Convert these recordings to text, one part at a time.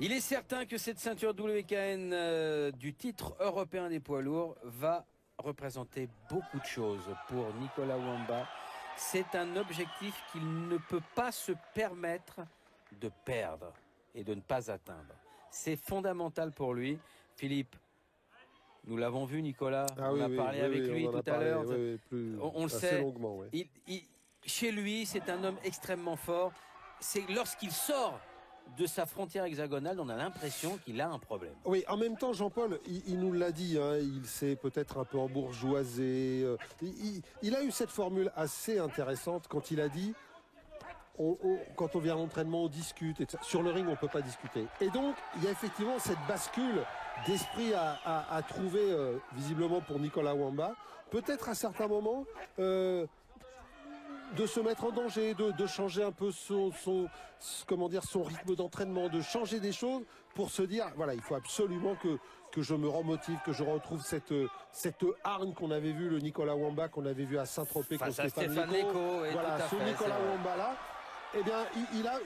Il est certain que cette ceinture WKN du titre européen des poids lourds va représenter beaucoup de choses pour Nicolas Wamba. C'est un objectif qu'il ne peut pas se permettre de perdre et de ne pas atteindre. C'est fondamental pour lui. Philippe, nous l'avons vu, Nicolas, on a parlé avec lui tout à l'heure. On le sait, longuement, chez lui, c'est un homme extrêmement fort. C'est lorsqu'il sort de sa frontière hexagonale, on a l'impression qu'il a un problème. Oui, en même temps, Jean-Paul, il nous l'a dit, hein, il s'est peut-être un peu embourgeoisé. Il a eu cette formule assez intéressante quand il a dit quand on vient à l'entraînement, on discute. Et sur le ring, on peut pas discuter. Et donc, il y a effectivement cette bascule d'esprit à trouver, visiblement pour Nicolas Wamba. Peut-être à certains moments, de se mettre en danger, de changer un peu son rythme d'entraînement, de changer des choses pour se dire, voilà, il faut absolument que je me remotive, que je retrouve cette hargne qu'on avait vu, le Nicolas Wamba qu'on avait vu à Saint-Tropez contre Stéphane Leco. Voilà, ce Nicolas Wamba là, eh bien,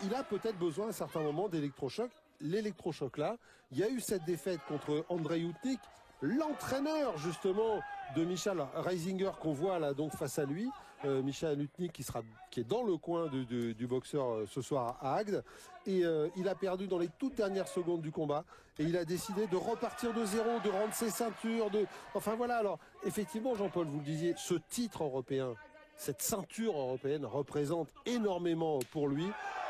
il a peut-être besoin à un certain moment d'électrochoc. L'électrochoc là, il y a eu cette défaite contre Andrei Hutnik, l'entraîneur justement de Michal Reisinger qu'on voit là donc face à lui, Michal Hutnik qui est dans le coin du boxeur ce soir à Agde, et il a perdu dans les toutes dernières secondes du combat et il a décidé de repartir de zéro, de rendre ses ceintures, enfin voilà. Alors effectivement, Jean-Paul, vous le disiez, ce titre européen, cette ceinture européenne représente énormément pour lui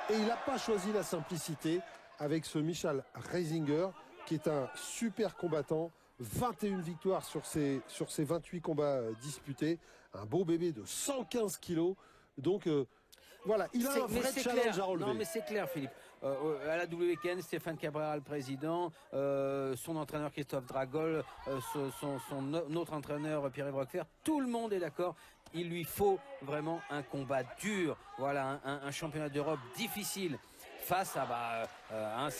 et il n'a pas choisi la simplicité avec ce Michal Reisinger qui est un super combattant. 21 victoires sur ses 28 combats disputés, un beau bébé de 115 kilos. Donc voilà, il a un vrai challenge à relever. Non mais c'est clair, Philippe. À la WKN, Stéphane Cabral, président, son entraîneur Christophe Dragol, son autre entraîneur Pierre-Yves Roquefort, tout le monde est d'accord. Il lui faut vraiment un combat dur. Voilà, un championnat d'Europe difficile. Face à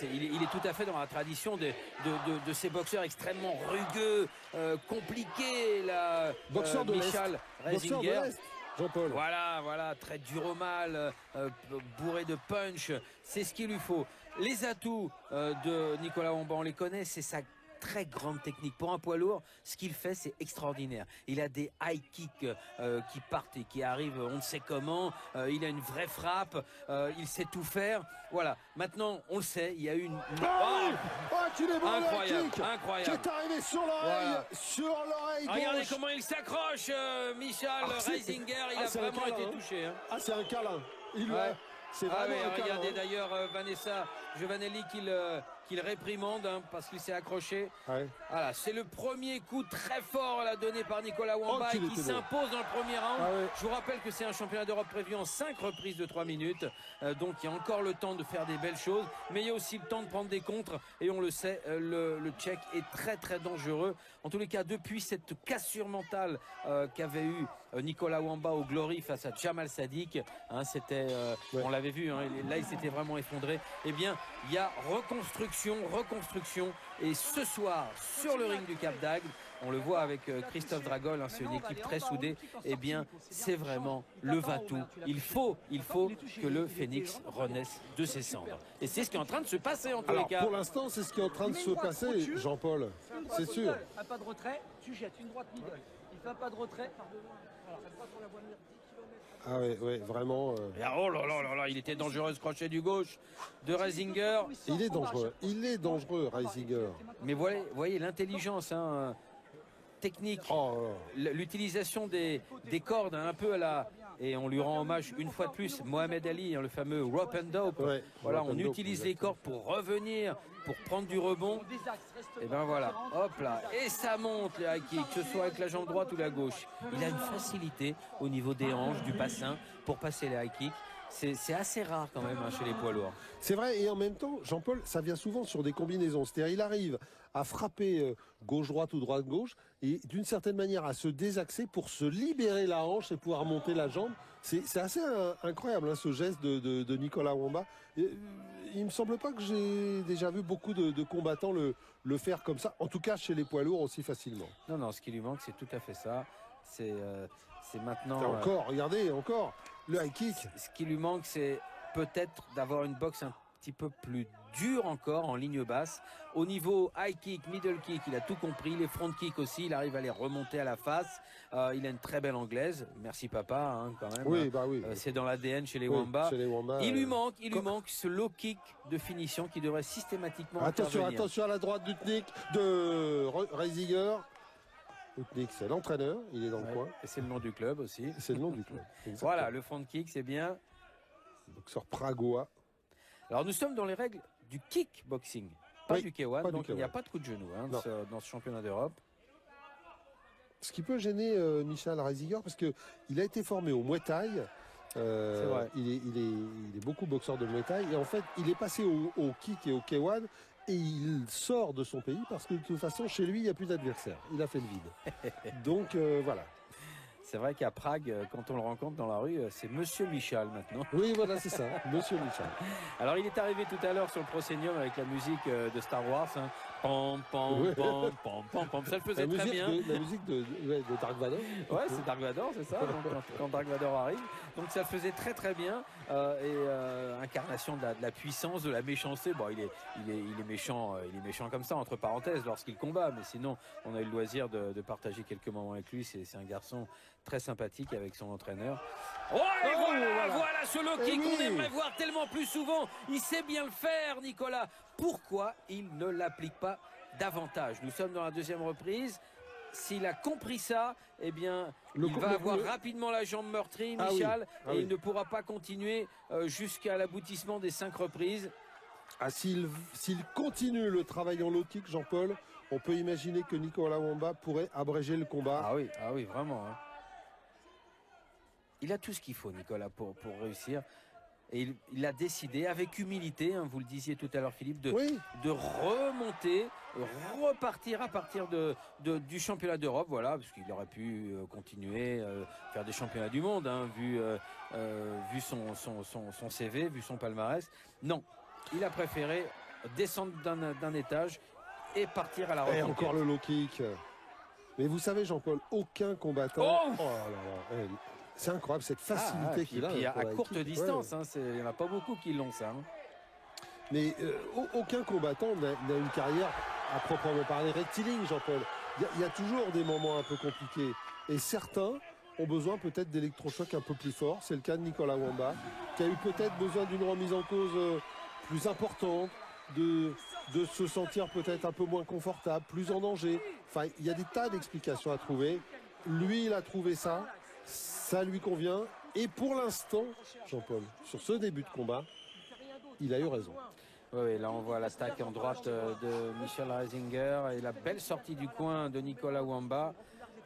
il est tout à fait dans la tradition de ces boxeurs extrêmement rugueux, compliqués, boxeur de Michal Reisinger. Jean-Paul. Voilà, très dur au mal, bourré de punch, c'est ce qu'il lui faut. Les atouts de Nicolas Wamba, on les connaît, c'est sa très grande technique. Pour un poids lourd, ce qu'il fait, c'est extraordinaire. Il a des high kicks qui partent et qui arrivent, on ne sait comment. Il a une vraie frappe. Il sait tout faire. Voilà. Maintenant, on le sait, il y a eu une... incroyable. Qui est arrivé sur l'oreille. Regardez comment il s'accroche, Michal Reisinger. Il a vraiment été touché. Hein. Ah, c'est un câlin. Regardez d'ailleurs Vanessa Giovanelli qu'il réprimande parce qu'il s'est accroché. Ouais. Voilà, c'est le premier coup très fort donné par Nicolas Wamba qui s'impose dans le premier round. Je vous rappelle que c'est un championnat d'Europe prévu en 5 reprises de 3 minutes. Donc il y a encore le temps de faire des belles choses. Mais il y a aussi le temps de prendre des contres. Et on le sait, le Tchèque est très très dangereux. En tous les cas, depuis cette cassure mentale qu'avait eu Nicolas Wamba au Glory face à Jamal Sadiq, hein, c'était, on l'avait vu, hein, là il s'était vraiment effondré. Eh bien, il y a reconstruction. Et ce soir, sur le ring du Cap d'Agde, on le voit avec Christophe Dragol, hein, c'est une équipe très soudée. Eh bien, c'est vraiment le va-tout. Il faut que le Phénix renaisse de ses cendres. Et c'est ce qui est en train de se passer en tous les cas. Pour l'instant, c'est ce qui est en train de se passer, Jean-Paul. C'est sûr. Un pas de retrait, tu jettes une droite middle. Il fait un pas de retrait par devant. Voilà, cette droite, on la voit venir 10 km. Ah oui, vraiment. Oh là, il était dangereux ce crochet du gauche de Reisinger. Il est dangereux, Reisinger. Mais voyez l'intelligence, hein, technique, l'utilisation des cordes, hein, un peu à la... Et on lui rend hommage une fois de plus, Mohamed Ali, hein, le fameux rope and dope. Ouais, voilà, on utilise les cordes pour revenir, pour prendre du rebond. Et ben voilà, hop là. Et ça monte les high kicks, que ce soit avec la jambe droite ou la gauche. Il a une facilité au niveau des hanches, du bassin, pour passer les high kicks. C'est assez rare quand même, hein, chez les poids lourds. C'est vrai, et en même temps, Jean-Paul, ça vient souvent sur des combinaisons. C'est-à-dire, il arrive à frapper gauche-droite ou droite-gauche, et d'une certaine manière à se désaxer pour se libérer la hanche et pouvoir monter la jambe. C'est assez incroyable, hein, ce geste de Nicolas Wamba. Il me semble pas que j'ai déjà vu beaucoup de combattants le faire comme ça, en tout cas chez les poids lourds aussi facilement. Non, ce qui lui manque, c'est tout à fait ça. C'est maintenant... Regardez, encore le high kick. Ce qui lui manque, c'est peut-être d'avoir une boxe un petit peu plus dur encore en ligne basse. Au niveau high kick, middle kick, il a tout compris. Les front kicks aussi, il arrive à les remonter à la face. Il a une très belle anglaise. Merci papa, hein, quand même. Oui, bah oui. C'est dans l'ADN chez les Wamba. Chez les Wamba, il lui manque ce low kick de finition qui devrait systématiquement attention à la droite d'Utnik, de Reisiger. Utnik, c'est l'entraîneur, il est dans le coin. Et c'est le nom du club aussi. C'est le nom du club. Voilà, le front kick, c'est bien. Boxeur pragois. Alors nous sommes dans les règles du kickboxing, pas du K1, donc il n'y a pas de coup de genou dans ce championnat d'Europe. Ce qui peut gêner Michal Reisiger, parce qu'il a été formé au Muay Thai. C'est vrai. Il est beaucoup boxeur de Muay Thai. Et en fait, il est passé au kick et au K1. Et il sort de son pays parce que de toute façon, chez lui, il n'y a plus d'adversaire. Il a fait le vide. Donc, voilà. C'est vrai qu'à Prague, quand on le rencontre dans la rue, c'est Monsieur Michal maintenant. Oui, voilà, c'est ça, Monsieur Michal. Alors, il est arrivé tout à l'heure sur le Proscenium avec la musique de Star Wars. Hein. Pam, pam, pam, pam, pam, pam. Ça le faisait très bien. La musique de Dark Vador. Ouais, c'est Dark Vador, c'est ça, donc, quand Dark Vador arrive. Donc, ça le faisait très très bien. Incarnation de la puissance, de la méchanceté. Bon, il est méchant comme ça, entre parenthèses, lorsqu'il combat. Mais sinon, on a eu le loisir de partager quelques moments avec lui. C'est un garçon très sympathique avec son entraîneur. Oh, et voilà ce low kick qu'on aimerait voir tellement plus souvent. Il sait bien le faire, Nicolas. Pourquoi il ne l'applique pas davantage? Nous sommes dans la deuxième reprise. S'il a compris ça, eh bien, il va avoir rapidement la jambe meurtrie, Michal, et il ne pourra pas continuer jusqu'à l'aboutissement des 5 reprises. Ah, s'il continue le travail en low kick, Jean-Paul, on peut imaginer que Nicolas Wamba pourrait abréger le combat. Ah oui, vraiment. Hein. Il a tout ce qu'il faut, Nicolas, pour réussir. Et il a décidé, avec humilité, hein, vous le disiez tout à l'heure, Philippe, de remonter, repartir à partir du championnat d'Europe, voilà, parce qu'il aurait pu continuer, faire des championnats du monde, hein, vu son CV, vu son palmarès. Non, il a préféré descendre d'un étage et partir à la reconquête. Et encore le low kick. Mais vous savez, Jean-Paul, aucun combattant... Oh là là, c'est incroyable cette facilité qu'il a. Et puis à courte distance, hein, il n'y en a pas beaucoup qui l'ont ça. Hein. Mais aucun combattant n'a une carrière à proprement parler rectiligne, Jean-Paul. Il y a toujours des moments un peu compliqués. Et certains ont besoin peut-être d'électrochocs un peu plus forts. C'est le cas de Nicolas Wamba, qui a eu peut-être besoin d'une remise en cause plus importante, de se sentir peut-être un peu moins confortable, plus en danger. Enfin, il y a des tas d'explications à trouver. Lui, il a trouvé ça. Ça lui convient. Et pour l'instant, Jean-Paul, sur ce début de combat, il a eu raison. Oui, là on voit l'attaque en droite de Michal Reisinger et la belle sortie du coin de Nicolas Wamba.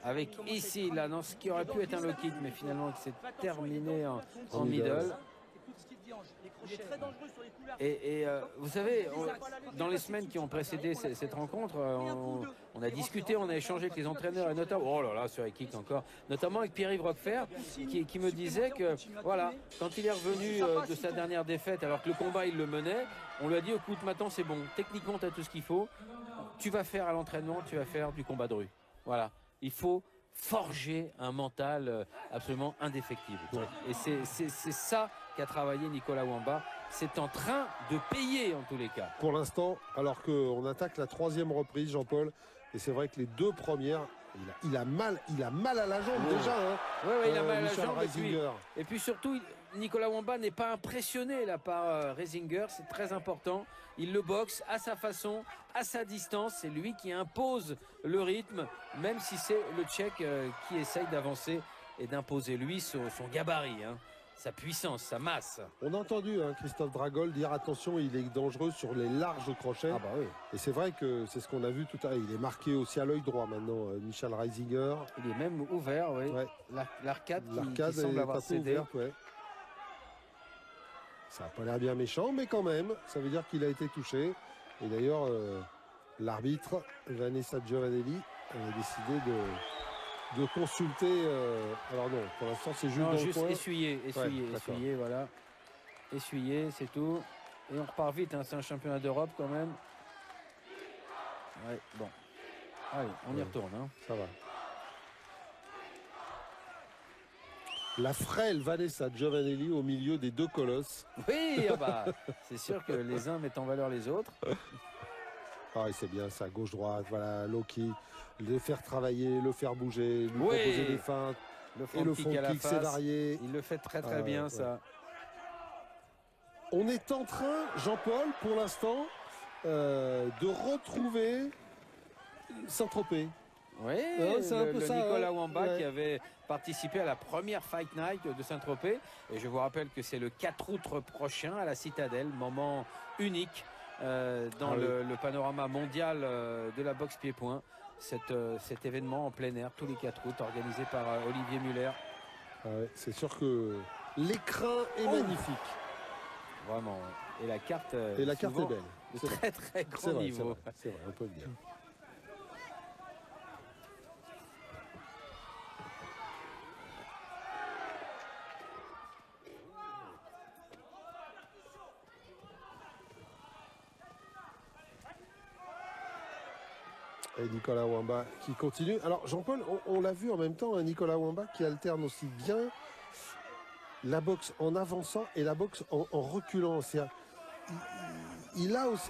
Avec ici, là, dans ce qui aurait pu être un low kick, mais finalement qui s'est terminé en middle. Et vous savez, dans les semaines qui ont précédé cette rencontre, on a discuté, on a échangé avec les entraîneurs et notamment, oh là là, sur les kicks encore, notamment avec Pierre-Yves Roquefort, qui me disait que, voilà, quand il est revenu de sa dernière défaite, alors que le combat il le menait, on lui a dit, écoute, maintenant c'est bon, techniquement tu as tout ce qu'il faut, tu vas faire à l'entraînement, tu vas faire du combat de rue. Voilà, il faut forger un mental absolument indéfectible. Ouais. Et c'est ça qu'a travaillé Nicolas Wamba. C'est en train de payer en tous les cas. Pour l'instant, alors qu'on attaque la 3e reprise, Jean-Paul, et c'est vrai que les 2 premières, il a mal à la jambe déjà. Hein, il a mal à la jambe. Et puis surtout, Nicolas Wamba n'est pas impressionné là par Reisinger, c'est très important. Il le boxe à sa façon, à sa distance. C'est lui qui impose le rythme, même si c'est le Tchèque qui essaye d'avancer et d'imposer lui son gabarit, hein, sa puissance, sa masse. On a entendu Christophe Dragol dire attention, il est dangereux sur les larges crochets. Ah bah oui. Et c'est vrai que c'est ce qu'on a vu tout à l'heure. Il est marqué aussi à l'œil droit maintenant, Michal Reisinger. Il est même ouvert, oui. Ouais. L'arcade qui semble avoir cédé. Ouverte, ouais. Ça n'a pas l'air bien méchant, mais quand même, ça veut dire qu'il a été touché. Et d'ailleurs, l'arbitre, Vanessa Giovanelli, a décidé de consulter... alors non, pour l'instant, c'est juste essuyer, voilà. Essuyer, c'est tout. Et on repart vite, hein, c'est un championnat d'Europe quand même. Ouais, bon. Allez, on y retourne. Hein. Ça va. La frêle Vanessa Giovanelli au milieu des deux colosses. Oui, bah, c'est sûr que les uns mettent en valeur les autres. Ah, c'est bien ça, gauche-droite, voilà, Loki, le faire travailler, le faire bouger, lui proposer des feintes. Le front kick, c'est varié. Il le fait très bien, ça. On est en train, Jean-Paul, pour l'instant, de retrouver Saint-Tropez. Oui, c'est un peu ça, Nicolas Wamba qui avait participé à la première Fight Night de Saint-Tropez. Et je vous rappelle que c'est le 4 août prochain à la Citadelle, moment unique dans le panorama mondial de la boxe pied-point. Cet événement en plein air tous les 4 août organisé par Olivier Muller. C'est sûr que l'écran est magnifique. Vraiment. Et la carte, est belle. De très grand niveau. C'est vrai, on peut le dire. Et Nicolas Wamba qui continue. Alors Jean-Paul, on l'a vu en même temps, Nicolas Wamba qui alterne aussi bien la boxe en avançant et la boxe en reculant. Il a aussi...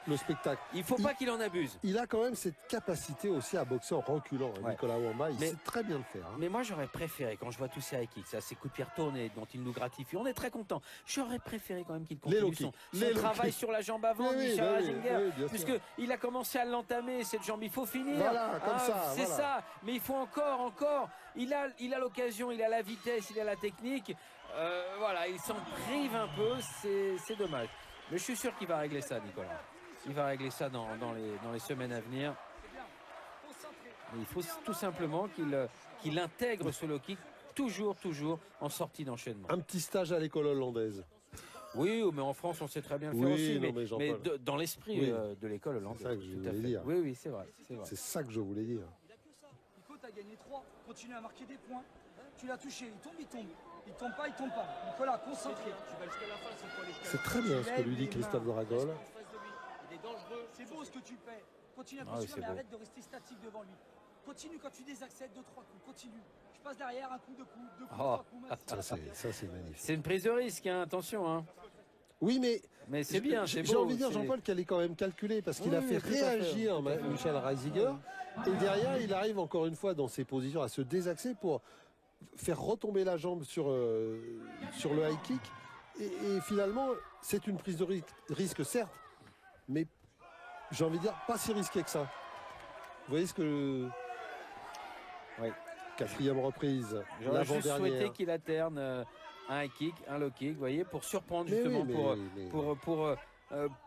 le spectacle. Il ne faut pas qu'il en abuse. Il a quand même cette capacité aussi à boxer en reculant. Nicolas Wamba, il sait très bien le faire. Mais moi, j'aurais préféré, quand je vois tous ces high kicks, ces coups de pied retournés dont il nous gratifie, on est très content. J'aurais préféré quand même qu'il continue son travail sur la jambe avant, Michel Reisinger, puisqu'il a commencé à l'entamer, cette jambe. Il faut finir. Voilà, comme ça. C'est ça. Mais il faut encore. Il a l'occasion, il a la vitesse, il a la technique. Voilà, il s'en prive un peu, c'est dommage. Mais je suis sûr qu'il va régler ça, Nicolas. Il va régler ça dans les semaines à venir. Mais il faut tout simplement qu'il intègre ce low kick toujours en sortie d'enchaînement. Un petit stage à l'école hollandaise. Oui, mais en France, on sait très bien le faire aussi. Mais dans l'esprit de l'école hollandaise. C'est ça que je voulais dire. Oui, c'est vrai. C'est ça que je voulais dire. Nico, tu as gagné 3. Continue à marquer des points. Tu l'as touché, il tombe. Il tombe pas. Nicolas, concentré. C'est très bien ce que lui dit Christophe Dragol. Il est dangereux. C'est beau ce que tu fais. Continue à pression, mais arrête de rester statique devant lui. Continue quand tu désaccèdes 2-3 coups. Continue. Je passe derrière, un coup, 2 coups, 3 coups. Ça, c'est magnifique. C'est une prise de risque, hein, attention. Hein. Oui, mais c'est bien, c'est beau. J'ai envie de dire, Jean-Paul, qu'elle est quand même calculée parce qu'il a fait réagir Michel Reisinger. Et derrière, il arrive encore une fois dans ses positions à se désaxer pour faire retomber la jambe sur le high kick. Et finalement, c'est une prise de risque, certes, mais j'ai envie de dire, pas si risqué que ça. Vous voyez ce que... Oui. 4e reprise, j'aurais juste souhaité qu'il alterne un high kick, un low kick, vous voyez, pour surprendre justement,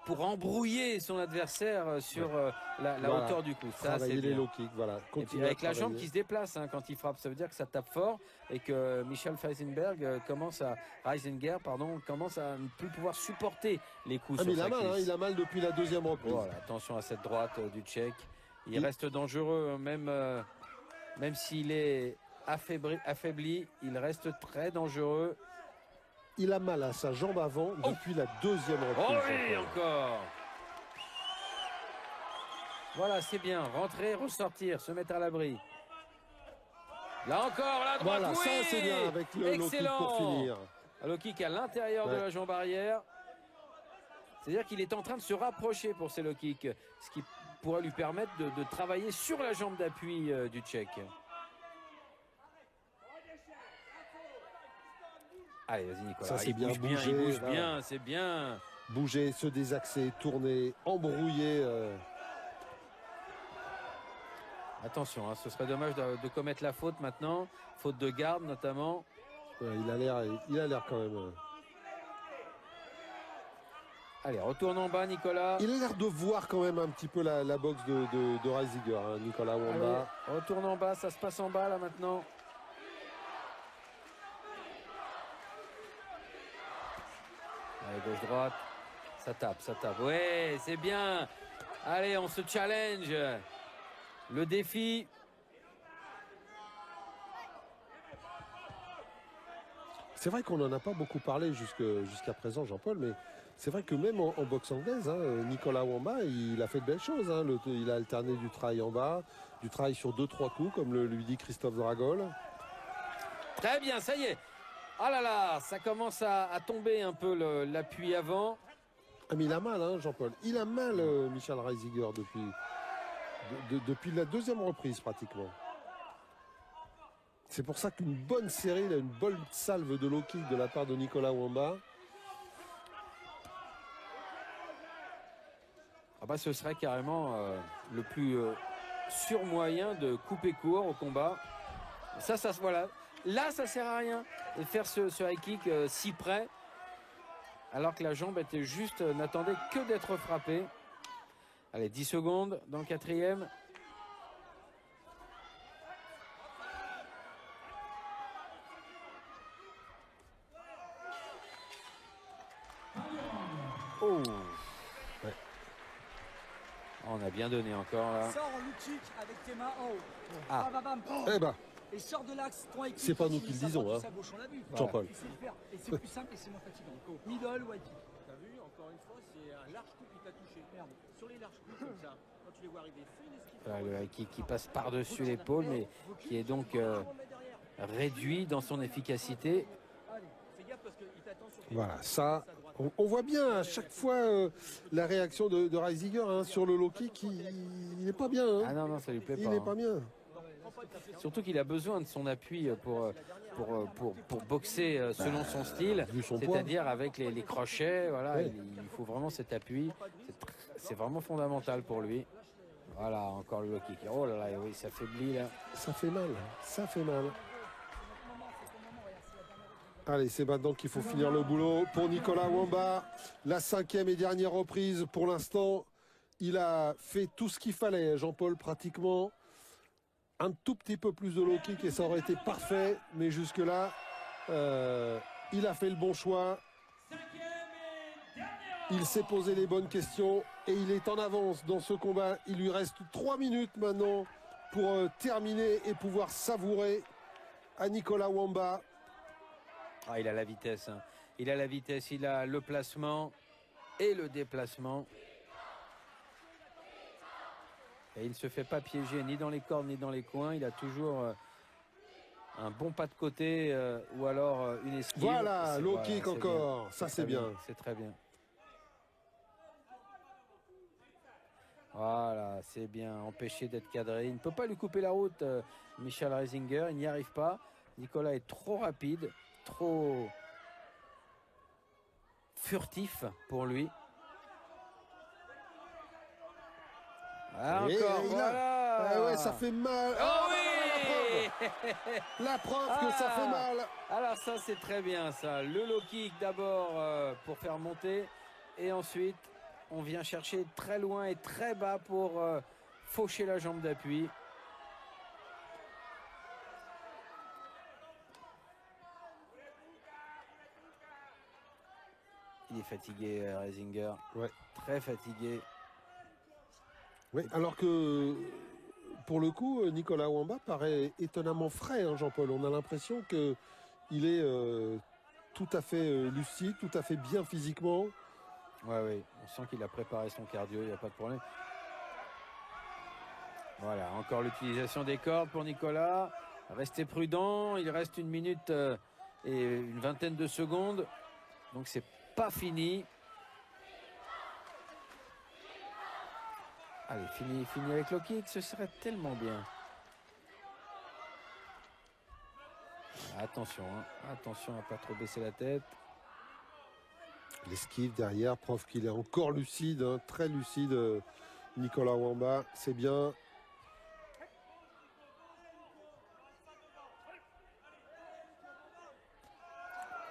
pour embrouiller son adversaire sur la hauteur du coup. Ça, c'est les low kicks, voilà. Et puis avec la jambe qui se déplace quand il frappe, ça veut dire que ça tape fort et que Michel Reisinger commence à ne plus pouvoir supporter les coups sur sa cuisse. Il a mal depuis la 2e reprise. Voilà, attention à cette droite du Tchèque. Il reste dangereux, même s'il est affaibli, il reste très dangereux. Il a mal à sa jambe avant depuis la 2e reprise. Oh oui, encore. Voilà, c'est bien. Rentrer, ressortir, se mettre à l'abri. Là encore, la droite, voilà, ça c'est bien avec le low kick pour finir. Un low kick à l'intérieur de la jambe arrière. C'est-à-dire qu'il est en train de se rapprocher pour ces low kicks, ce qui pourrait lui permettre de travailler sur la jambe d'appui du Tchèque. Allez, vas-y Nicolas. Ça, c'est il bouge bien, c'est bien. Bouger, se désaxer, tourner, embrouiller. Attention, ce serait dommage de commettre la faute maintenant. Faute de garde notamment. Il a l'air quand même. Allez, retourne en bas Nicolas. Il a l'air de voir quand même un petit peu la boxe de Reisinger, Nicolas Wamba. Allez, retourne en bas, ça se passe en bas là maintenant. Allez, gauche-droite. Ça tape. Ouais, c'est bien. Allez, on se challenge. Le défi. C'est vrai qu'on n'en a pas beaucoup parlé jusqu'à présent, Jean-Paul, mais c'est vrai que même en boxe anglaise, Nicolas Wamba, il a fait de belles choses. Il a alterné du travail en bas, du travail sur 2-3 coups, comme lui dit Christophe Dragol. Très bien, ça y est. Ah là là, ça commence à tomber un peu l'appui avant. Ah, mais il a mal, hein, Jean-Paul. Il a mal, Michel Reisiger, depuis la deuxième reprise, pratiquement. C'est pour ça qu'une bonne série, là, une bonne salve de low kick de la part de Nicolas Wamba. Ah bah, ce serait carrément le plus sûr moyen de couper court au combat. Ça, voilà. Là, ça sert à rien de faire ce high kick si près, alors que la jambe était juste, n'attendait que d'être frappée. Allez, 10 secondes dans le quatrième. Oh. Ouais. On a bien donné encore là. Sors en low kick avec tes mains en haut. Ah. Bam, bam, bam. Eh ben. Et sors de l'axe, ton high kick. C'est pas nous qui le disons, hein. Jean-Paul. Et c'est plus simple et c'est moins fatigant. Middle ou high kick. T'as vu, encore une fois, c'est un large coup qui t'a touché. Merde. Sur les larges coups comme ça, quand tu les vois arriver, fais une esquive. Voilà, le high kick qui passe par-dessus l'épaule, mais qui est donc réduit dans son efficacité. Voilà, ça, on voit bien à chaque fois la réaction de Reisiger, hein, sur le low kick, il n'est pas bien. Hein. Ah non, non, ça lui plaît pas. Il n'est pas bien. Surtout qu'il a besoin de son appui pour boxer selon son style, c'est-à-dire avec les crochets. Voilà, ouais. Il faut vraiment cet appui. C'est vraiment fondamental pour lui. Voilà, encore le low kick. Oh là là, oui, ça faiblit là. Ça fait mal, ça fait mal. Allez, c'est maintenant qu'il faut finir le boulot pour Nicolas Wamba. La 5e et dernière reprise. Pour l'instant, il a fait tout ce qu'il fallait, Jean-Paul, pratiquement. Un tout petit peu plus de low kick et ça aurait été parfait. Mais jusque-là, il a fait le bon choix. Il s'est posé les bonnes questions et il est en avance dans ce combat. Il lui reste 3 minutes maintenant pour terminer et pouvoir savourer à Nicolas Wamba. Ah, il a la vitesse. Hein. Il a la vitesse, il a le placement et le déplacement. Et il ne se fait pas piéger ni dans les cordes ni dans les coins. Il a toujours un bon pas de côté ou alors une esquive. Voilà, low kick encore. Bien. Ça, c'est bien. C'est très bien. Voilà, c'est bien. Empêché d'être cadré. Il ne peut pas lui couper la route, Michel Reisiger. Il n'y arrive pas. Nicolas est trop rapide, trop furtif pour lui. Ah, encore, voilà. Ah ouais, ça fait mal. Oh oui. La preuve que ça fait mal. Alors ça, c'est très bien ça. Le low kick d'abord pour faire monter. Et ensuite, on vient chercher très loin et très bas pour faucher la jambe d'appui. Il est fatigué, Reisiger. Ouais. Très fatigué. Oui, alors que pour le coup, Nicolas Wamba paraît étonnamment frais, hein, Jean-Paul. On a l'impression qu'il est tout à fait lucide, tout à fait bien physiquement. Oui, on sent qu'il a préparé son cardio, il n'y a pas de problème. Voilà, encore l'utilisation des cordes pour Nicolas. Restez prudent, il reste 1 minute et une vingtaine de secondes. Donc c'est pas fini. Allez, fini avec le kick, ce serait tellement bien. Attention, hein. Attention à pas trop baisser la tête. L'esquive derrière, preuve qu'il est encore lucide, hein, très lucide, Nicolas Wamba, c'est bien.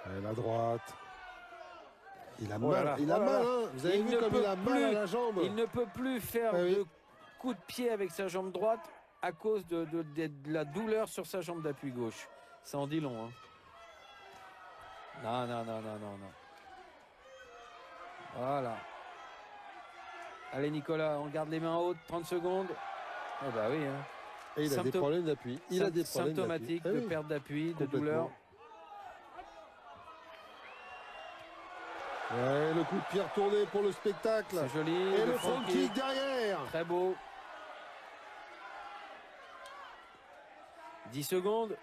Et la droite. Il a mal, hein. Vous avez vu comme il a mal à la jambe. Il ne peut plus faire de coup de pied avec sa jambe droite à cause de la douleur sur sa jambe d'appui gauche. Ça en dit long. Hein. Non. Voilà. Allez Nicolas, on garde les mains hautes, 30 secondes. Eh bah oui. Hein. Et il a des problèmes d'appui. Il a des problèmes symptomatique de perte d'appui, de douleur. Ouais, le coup de pied retourné pour le spectacle. C'est joli. Et le front kick derrière. Très beau. 10 secondes.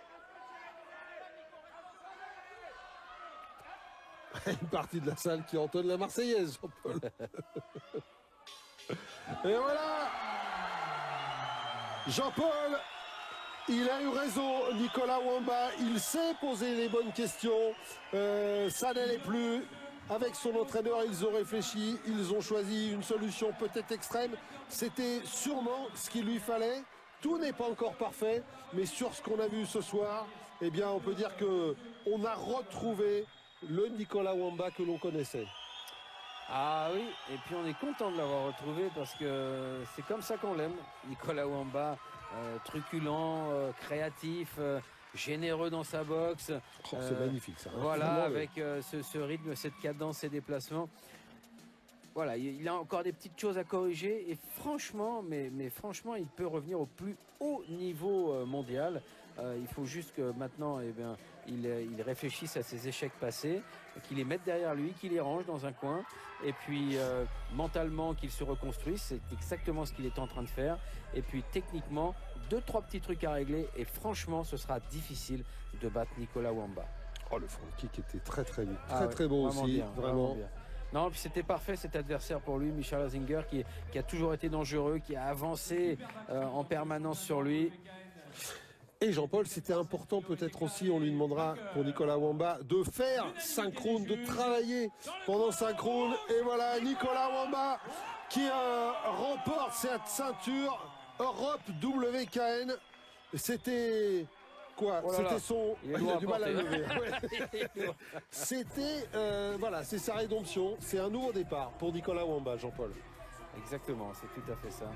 une partie de la salle qui entonne la Marseillaise, Jean-Paul. Et voilà, Jean-Paul, il a eu raison, Nicolas Wamba, il sait poser les bonnes questions, ça n'allait plus. Avec son entraîneur, ils ont réfléchi, ils ont choisi une solution peut-être extrême. C'était sûrement ce qu'il lui fallait. Tout n'est pas encore parfait, mais sur ce qu'on a vu ce soir, eh bien, on peut dire qu'on a retrouvé le Nicolas Wamba que l'on connaissait. Ah oui, et puis on est content de l'avoir retrouvé parce que c'est comme ça qu'on l'aime. Nicolas Wamba, truculent, créatif, généreux dans sa boxe. C'est magnifique ça. Voilà, avec ce rythme, cette cadence, ces déplacements. Voilà, il a encore des petites choses à corriger et franchement, mais franchement, il peut revenir au plus haut niveau mondial. Il faut juste que maintenant, eh bien, il réfléchisse à ses échecs passés, qu'il les mette derrière lui, qu'il les range dans un coin, et puis mentalement qu'il se reconstruise. C'est exactement ce qu'il est en train de faire. Et puis techniquement, 2-3 petits trucs à régler, et franchement, ce sera difficile de battre Nicolas Wamba. Oh, le front kick était très très bien, très beau aussi, bien, vraiment. Bien. Non, puis c'était parfait cet adversaire pour lui, Michael Azinger, qui a toujours été dangereux, qui a avancé en permanence sur lui. Et Jean-Paul, c'était important peut-être aussi, on lui demandera pour Nicolas Wamba de faire 5 rounds, de travailler pendant 5 rounds. Et voilà, Nicolas Wamba qui remporte cette ceinture Europe WKN. C'était quoi? C'était son... Il a du mal à lever. Ouais. C'était, voilà, c'est sa rédemption. C'est un nouveau départ pour Nicolas Wamba, Jean-Paul. Exactement, c'est tout à fait ça.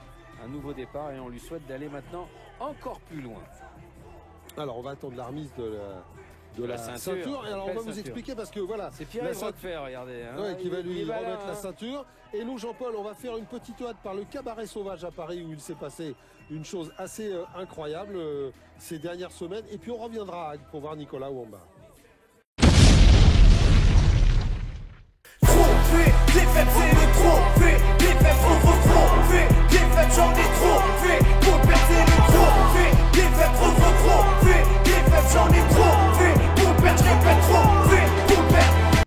Un nouveau départ et on lui souhaite d'aller maintenant encore plus loin. Alors, on va attendre la remise de la ceinture. Et alors, on va vous expliquer parce que voilà. C'est Pierre Roquefait, regardez. Hein, ouais, qui va lui remettre la ceinture. Et nous, Jean-Paul, on va faire une petite hâte par le Cabaret Sauvage à Paris où il s'est passé une chose assez incroyable ces dernières semaines. Et puis, on reviendra à Hague pour voir Nicolas Wamba. Trop fait, les fêtes, c'est le trop.